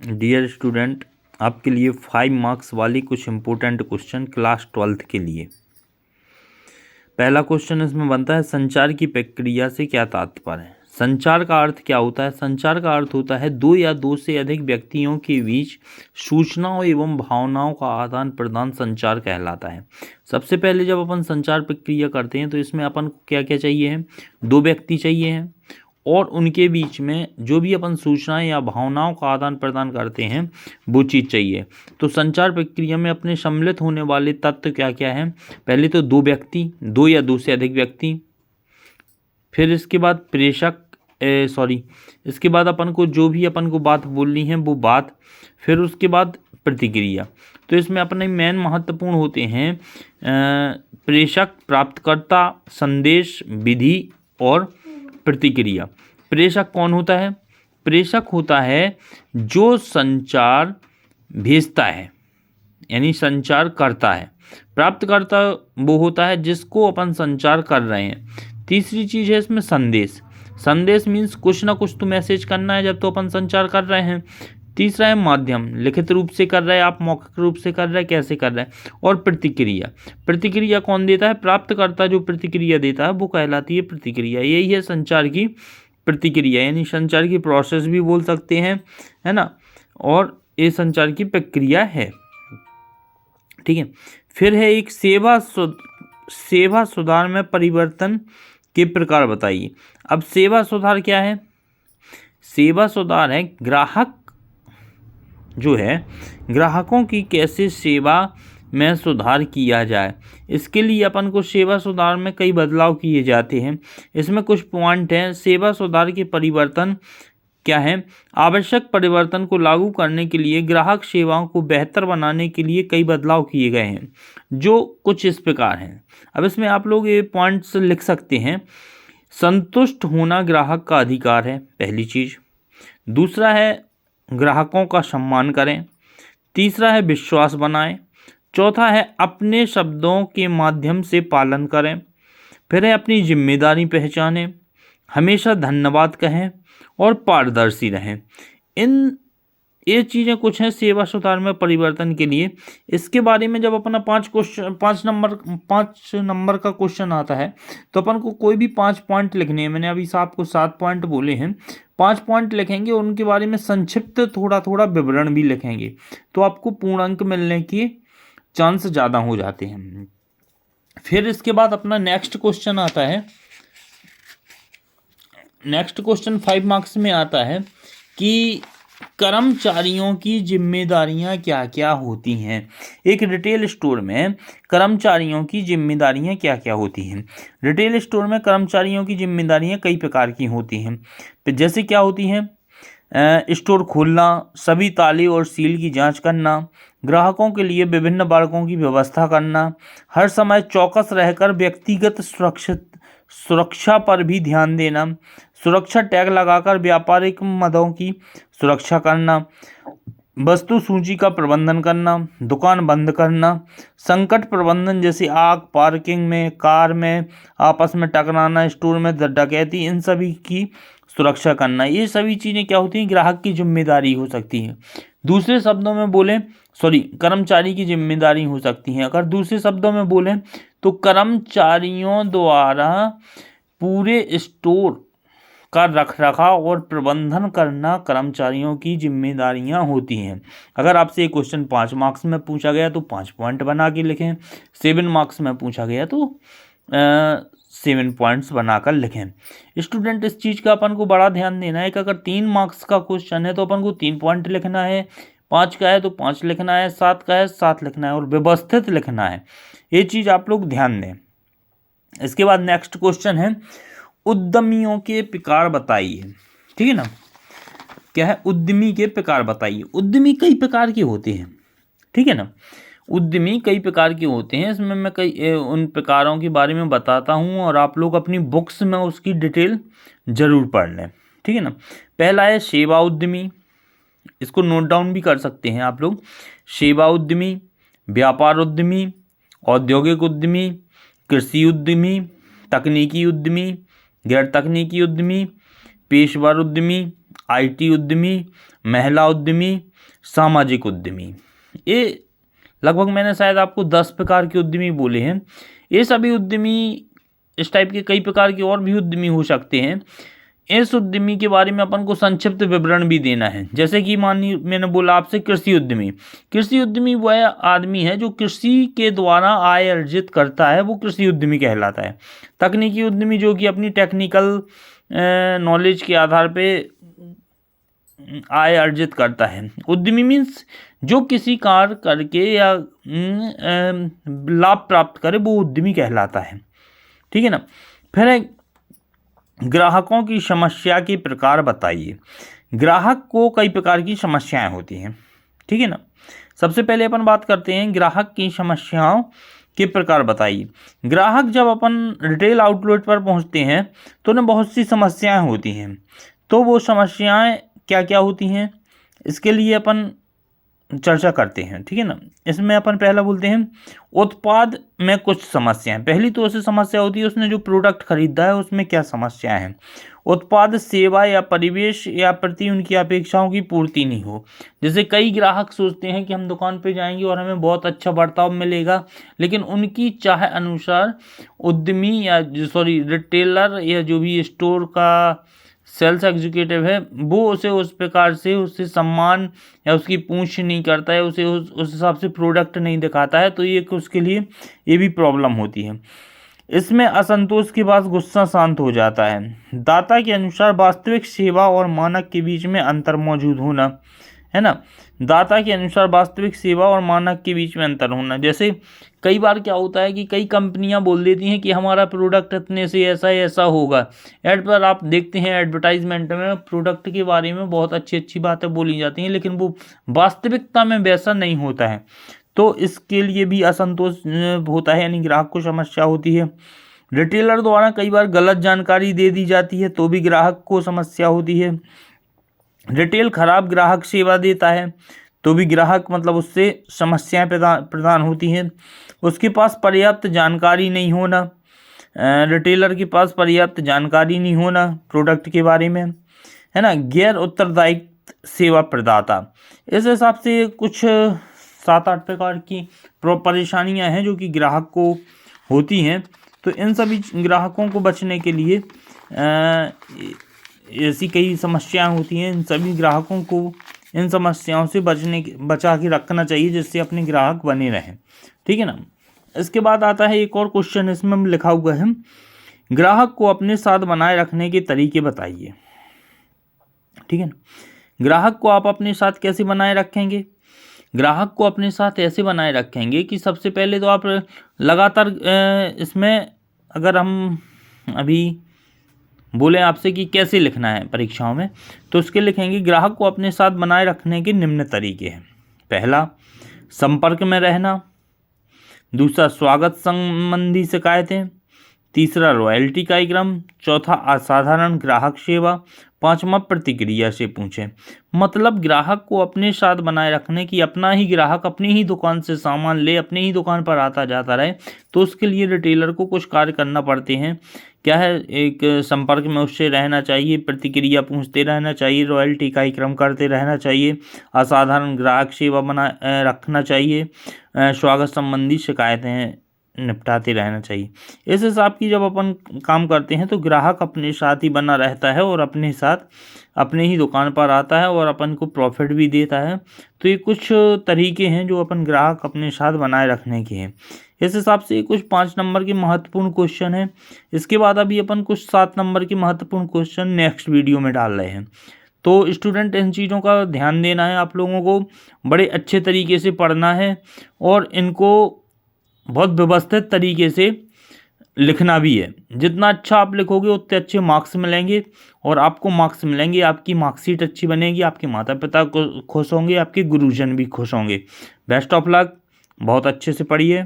Dear student, आपके लिए 5 marks वाली कुछ इंपॉर्टेंट क्वेश्चन क्लास 12th के लिए। पहला क्वेश्चन इसमें बनता है, संचार की प्रक्रिया से क्या तात्पर्य है। संचार का अर्थ क्या होता है। संचार का अर्थ होता है दो या दो से अधिक व्यक्तियों के बीच सूचनाओं एवं भावनाओं का आदान प्रदान संचार कहलाता है। सबसे पहले जब अपन संचार प्रक्रिया करते हैं तो इसमें अपन को क्या क्या चाहिए है, दो व्यक्ति चाहिए हैं और उनके बीच में जो भी अपन सूचनाएं या भावनाओं का आदान प्रदान करते हैं वो चीज़ चाहिए। तो संचार प्रक्रिया में अपने सम्मिलित होने वाले तत्व क्या क्या हैं। पहले तो दो व्यक्ति, दो या दो से अधिक व्यक्ति, फिर इसके बाद प्रेषक इसके बाद अपन को जो भी अपन को बात बोलनी है वो बात, फिर उसके बाद प्रतिक्रिया। तो इसमें अपने मेन महत्वपूर्ण होते हैं प्रेषक, प्राप्तकर्ता, संदेश, विधि और प्रतिक्रिया। प्रेषक कौन होता है। प्रेषक होता है जो संचार भेजता है यानी संचार करता है। प्राप्तकर्ता वो होता है जिसको अपन संचार कर रहे हैं। तीसरी चीज़ है इसमें संदेश। संदेश मीन्स कुछ ना कुछ तो मैसेज करना है जब तो अपन संचार कर रहे हैं। तीसरा है माध्यम, लिखित रूप से कर रहे हैं आप, मौखिक रूप से कर रहे हैं, कैसे कर रहे हैं। और प्रतिक्रिया, प्रतिक्रिया कौन देता है, प्राप्तकर्ता जो प्रतिक्रिया देता है वो कहलाती है प्रतिक्रिया। यही है संचार की प्रतिक्रिया, यानी संचार की प्रोसेस भी बोल सकते हैं, है ना। और ये संचार की प्रक्रिया है, ठीक है। फिर है एक सेवा सुधार में परिवर्तन के प्रकार बताइए। अब सेवा सुधार क्या है। सेवा सुधार है ग्राहक जो है, ग्राहकों की कैसे सेवा में सुधार किया जाए। इसके लिए अपन को सेवा सुधार में कई बदलाव किए जाते हैं। इसमें कुछ पॉइंट हैं। सेवा सुधार के परिवर्तन क्या है। आवश्यक परिवर्तन को लागू करने के लिए ग्राहक सेवाओं को बेहतर बनाने के लिए कई बदलाव किए गए हैं, जो कुछ इस प्रकार हैं। अब इसमें आप लोग ये पॉइंट्स लिख सकते हैं। संतुष्ट होना ग्राहक का अधिकार है, पहली चीज़। दूसरा है ग्राहकों का सम्मान करें। तीसरा है विश्वास बनाएं। चौथा है अपने शब्दों के माध्यम से पालन करें। फिर है अपनी जिम्मेदारी पहचानें, हमेशा धन्यवाद कहें और पारदर्शी रहें। ये चीज़ें कुछ हैं सेवा सुधार में परिवर्तन के लिए। इसके बारे में जब अपना 5 नंबर का क्वेश्चन आता है तो अपन को कोई भी 5 पॉइंट लिखने हैं। मैंने अभी आपको 7 पॉइंट बोले हैं, 5 पॉइंट लिखेंगे, उनके बारे में संक्षिप्त थोड़ा थोड़ा विवरण भी लिखेंगे तो आपको पूर्ण अंक मिलने के चांस ज़्यादा हो जाते हैं। फिर इसके बाद अपना नेक्स्ट क्वेश्चन आता है। नेक्स्ट क्वेश्चन 5 मार्क्स में आता है कि कर्मचारियों की जिम्मेदारियां क्या क्या होती हैं। एक रिटेल स्टोर में कर्मचारियों की जिम्मेदारियां क्या क्या होती हैं। रिटेल स्टोर में कर्मचारियों की जिम्मेदारियां कई प्रकार की होती हैं। जैसे क्या होती हैं, स्टोर खोलना, सभी ताले और सील की जांच करना, ग्राहकों के लिए विभिन्न बाड़कों की व्यवस्था करना, हर समय चौकस रहकर व्यक्तिगत सुरक्षा पर भी ध्यान देना, सुरक्षा टैग लगाकर व्यापारिक मदों की सुरक्षा करना, वस्तु सूची का प्रबंधन करना, दुकान बंद करना, संकट प्रबंधन जैसे आग, पार्किंग में, कार में आपस में टकराना, स्टोर में डकैती, इन सभी की सुरक्षा करना। ये सभी चीज़ें क्या होती हैं, ग्राहक की जिम्मेदारी हो सकती है। दूसरे शब्दों में बोलें, कर्मचारी की जिम्मेदारी हो सकती है। अगर दूसरे शब्दों में बोलें तो कर्मचारियों द्वारा पूरे स्टोर का रखरखाव और प्रबंधन करना कर्मचारियों की जिम्मेदारियां होती हैं। अगर आपसे ये क्वेश्चन 5 मार्क्स में पूछा गया तो 5 पॉइंट बना के लिखें, 7 मार्क्स में पूछा गया तो 7 पॉइंट्स बनाकर लिखें। स्टूडेंट इस चीज़ का अपन को बड़ा ध्यान देना है कि अगर 3 मार्क्स का क्वेश्चन है तो अपन को 3 पॉइंट लिखना है, 5 का है तो 5 लिखना है, 7 का है 7 लिखना है और व्यवस्थित लिखना है। ये चीज़ आप लोग ध्यान दें। इसके बाद नेक्स्ट क्वेश्चन है, उद्यमियों के प्रकार बताइए। ठीक है ना, क्या है, उद्यमी के प्रकार बताइए। उद्यमी कई प्रकार के होते हैं, ठीक है ना, उद्यमी कई प्रकार के होते हैं। इसमें मैं कई उन प्रकारों के बारे में बताता हूँ और आप लोग अपनी बुक्स में उसकी डिटेल जरूर पढ़ लें, ठीक है ना। पहला है सेवा उद्यमी, इसको नोट डाउन भी कर सकते हैं आप लोग। सेवा उद्यमी, व्यापार उद्यमी, औद्योगिक उद्यमी, कृषि उद्यमी, तकनीकी उद्यमी, गैर तकनीकी उद्यमी, पेशेवर उद्यमी, IT उद्यमी, महिला उद्यमी, सामाजिक उद्यमी। ये लगभग मैंने शायद आपको 10 प्रकार के उद्यमी बोले हैं। ये सभी उद्यमी, इस टाइप के कई प्रकार के और भी उद्यमी हो सकते हैं। इस उद्यमी के बारे में अपन को संक्षिप्त विवरण भी देना है। जैसे कि मानिए मैंने बोला आपसे कृषि उद्यमी। कृषि उद्यमी वह आदमी है जो कृषि के द्वारा आय अर्जित करता है, वो कृषि उद्यमी कहलाता है। तकनीकी उद्यमी जो कि अपनी टेक्निकल नॉलेज के आधार पे आय अर्जित करता है। उद्यमी मीन्स जो किसी कार्य करके या लाभ प्राप्त करे, वो उद्यमी कहलाता है। ठीक है ना। फिर है ग्राहकों की समस्या के प्रकार बताइए। ग्राहक को कई प्रकार की समस्याएं होती हैं। ठीक है ना। सबसे पहले अपन बात करते हैं ग्राहक की समस्याओं के प्रकार बताइए। ग्राहक जब अपन रिटेल आउटलेट पर पहुंचते हैं तो उन्हें बहुत सी समस्याएं होती हैं। तो वो समस्याएं क्या क्या होती हैं, इसके लिए अपन चर्चा करते हैं। ठीक है ना। इसमें अपन पहला बोलते हैं उत्पाद में कुछ समस्याएं। पहली तो उसे समस्या होती है उसने जो प्रोडक्ट खरीदा है उसमें क्या समस्याएं हैं। उत्पाद, सेवा या परिवेश या प्रति उनकी अपेक्षाओं की पूर्ति नहीं हो। जैसे कई ग्राहक सोचते हैं कि हम दुकान पे जाएंगे और हमें बहुत अच्छा बर्ताव मिलेगा, लेकिन उनकी चाह अनुसार उद्यमी या रिटेलर या जो भी स्टोर का सेल्स एग्जीक्यूटिव है वो उसे उस प्रकार से उससे सम्मान या उसकी पूछ नहीं करता है, उसे उस हिसाब से प्रोडक्ट नहीं दिखाता है, तो ये उसके लिए ये भी प्रॉब्लम होती है। इसमें असंतोष के बाद गुस्सा शांत हो जाता है। दाता के अनुसार वास्तविक सेवा और मानक के बीच में अंतर मौजूद होना, है ना। दाता के अनुसार वास्तविक सेवा और मानक के बीच में अंतर होना। जैसे कई बार क्या होता है कि कई कंपनियां बोल देती हैं कि हमारा प्रोडक्ट इतने से ऐसा होगा। ऐड पर आप देखते हैं एडवर्टाइजमेंट में प्रोडक्ट के बारे में बहुत अच्छी अच्छी बातें बोली जाती हैं, लेकिन वो वास्तविकता में वैसा नहीं होता है। तो इसके लिए भी असंतोष होता है, यानी ग्राहक को समस्या होती है। रिटेलर द्वारा कई बार गलत जानकारी दे दी जाती है तो भी ग्राहक को समस्या होती है। रिटेल खराब ग्राहक सेवा देता है तो भी ग्राहक उससे समस्याएं प्रदान होती हैं। उसके पास पर्याप्त जानकारी नहीं होना, रिटेलर के पास पर्याप्त जानकारी नहीं होना प्रोडक्ट के बारे में, है ना। गैर उत्तरदायित्व सेवा प्रदाता, इस हिसाब से कुछ 7-8 प्रकार की परेशानियां हैं जो कि ग्राहक को होती हैं। तो इन सभी ग्राहकों को बचने के लिए ऐसी कई समस्याएं होती हैं। इन सभी ग्राहकों को इन समस्याओं से बचा के रखना चाहिए जिससे अपने ग्राहक बने रहें। ठीक है ना। इसके बाद आता है एक और क्वेश्चन, इसमें लिखा हुआ है ग्राहक को अपने साथ बनाए रखने के तरीके बताइए। ठीक है ना। ग्राहक को आप अपने साथ कैसे बनाए रखेंगे। ग्राहक को अपने साथ ऐसे बनाए रखेंगे कि सबसे पहले तो आप लगातार इसमें अगर हम अभी बोले आपसे कि कैसे लिखना है परीक्षाओं में, तो उसके लिखेंगे ग्राहक को अपने साथ बनाए रखने के निम्न तरीके हैं। पहला, संपर्क में रहना। दूसरा, स्वागत संबंधी शिकायतें। तीसरा, रॉयल्टी कार्यक्रम। चौथा, असाधारण ग्राहक सेवा। पांचवा, प्रतिक्रिया से पूछें। मतलब ग्राहक को अपने साथ बनाए रखने की अपना ही ग्राहक अपनी ही दुकान से सामान ले, अपनी ही दुकान पर आता जाता रहे, तो उसके लिए रिटेलर को कुछ कार्य करना पड़ते हैं। क्या है, एक संपर्क में उससे रहना चाहिए, प्रतिक्रिया पूछते रहना चाहिए, रॉयल्टी कार्यक्रम करते रहना चाहिए, असाधारण ग्राहक सेवा बना रखना चाहिए, स्वागत संबंधी शिकायतें निपटाते रहना चाहिए। इस हिसाब की जब अपन काम करते हैं तो ग्राहक अपने साथ ही बना रहता है और अपने साथ अपने ही दुकान पर आता है और अपन को प्रॉफिट भी देता है। तो ये कुछ तरीके हैं जो अपन ग्राहक अपने साथ बनाए रखने के हैं। इस हिसाब से कुछ 5 नंबर के महत्वपूर्ण क्वेश्चन हैं। इसके बाद अभी अपन कुछ 7 नंबर के महत्वपूर्ण क्वेश्चन नेक्स्ट वीडियो में डाल रहे हैं। तो स्टूडेंट इन चीज़ों का ध्यान देना है, आप लोगों को बड़े अच्छे तरीके से पढ़ना है और इनको बहुत व्यवस्थित तरीके से लिखना भी है। जितना अच्छा आप लिखोगे उतने अच्छे मार्क्स मिलेंगे और आपको मार्क्स मिलेंगे, आपकी मार्कशीट अच्छी बनेगी, आपके माता पिता खुश होंगे, आपके गुरुजन भी खुश होंगे। बेस्ट ऑफ लक, बहुत अच्छे से पढ़िए।